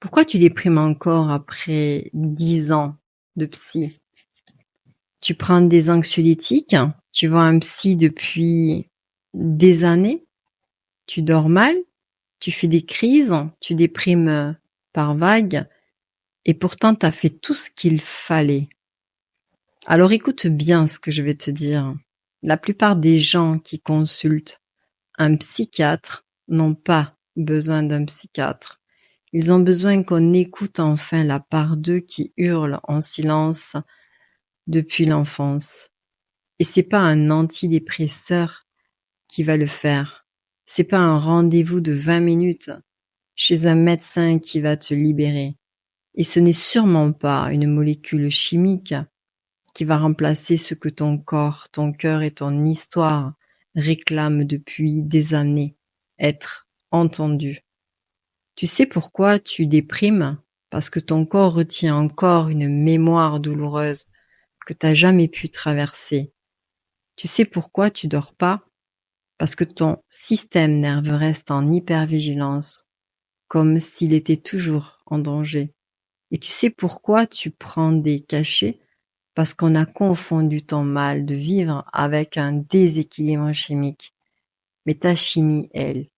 Pourquoi tu déprimes encore après 10 ans de psy? Tu prends des anxiolytiques? Tu vois un psy depuis des années? Tu dors mal? Tu fais des crises? Tu déprimes par vagues? Et pourtant, tu as fait tout ce qu'il fallait. Alors écoute bien ce que je vais te dire. La plupart des gens qui consultent un psychiatre n'ont pas besoin d'un psychiatre. Ils ont besoin qu'on écoute enfin la part d'eux qui hurle en silence depuis l'enfance. Et c'est pas un antidépresseur qui va le faire. C'est pas un rendez-vous de 20 minutes chez un médecin qui va te libérer. Et ce n'est sûrement pas une molécule chimique qui va remplacer ce que ton corps, ton cœur et ton histoire réclament depuis des années, être entendu. Tu sais pourquoi tu déprimes? Parce que ton corps retient encore une mémoire douloureuse que tu n'as jamais pu traverser. Tu sais pourquoi tu dors pas? Parce que ton système nerveux reste en hypervigilance, comme s'il était toujours en danger. Et tu sais pourquoi tu prends des cachets? Parce qu'on a confondu ton mal de vivre avec un déséquilibre chimique. Mais ta chimie, elle,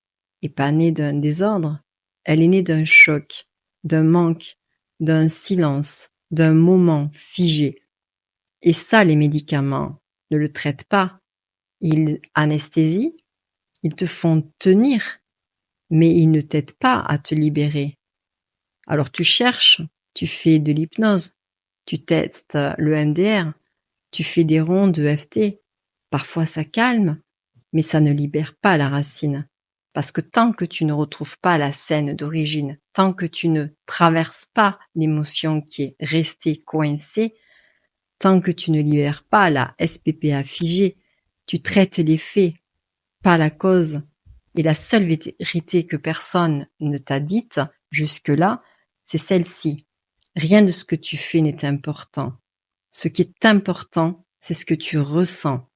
est pas née d'un désordre, elle est née d'un choc, d'un manque, d'un silence, d'un moment figé. Et ça, les médicaments ne le traitent pas. Ils anesthésient, ils te font tenir, mais ils ne t'aident pas à te libérer. Alors tu cherches, tu fais de l'hypnose, tu testes le MDR, tu fais des rondes de EFT. Parfois ça calme, mais ça ne libère pas la racine. Parce que tant que tu ne retrouves pas la scène d'origine, tant que tu ne traverses pas l'émotion qui est restée coincée, tant que tu ne libères pas la SPPA figée, tu traites les faits, pas la cause. Et la seule vérité que personne ne t'a dite jusque-là, c'est celle-ci. Rien de ce que tu fais n'est important. Ce qui est important, c'est ce que tu ressens.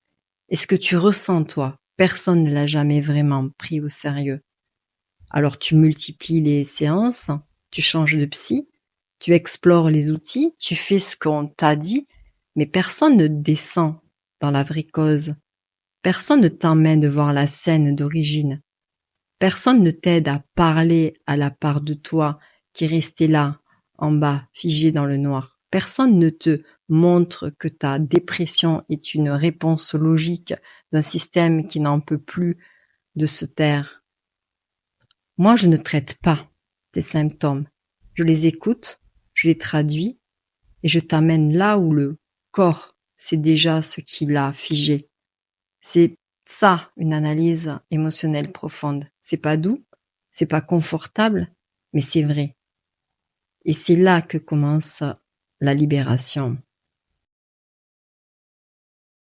Et ce que tu ressens, toi, personne ne l'a jamais vraiment pris au sérieux. Alors tu multiplies les séances, tu changes de psy, tu explores les outils, tu fais ce qu'on t'a dit, mais personne ne descend dans la vraie cause. Personne ne t'emmène voir la scène d'origine. Personne ne t'aide à parler à la part de toi qui est restée là, en bas, figée dans le noir. Personne ne te montre que ta dépression est une réponse logique d'un système qui n'en peut plus de se taire. Moi, je ne traite pas tes symptômes. Je les écoute, je les traduis et je t'amène là où le corps sait déjà ce qu'il a figé. C'est ça, une analyse émotionnelle profonde. C'est pas doux, c'est pas confortable, mais c'est vrai. Et c'est là que commence la libération.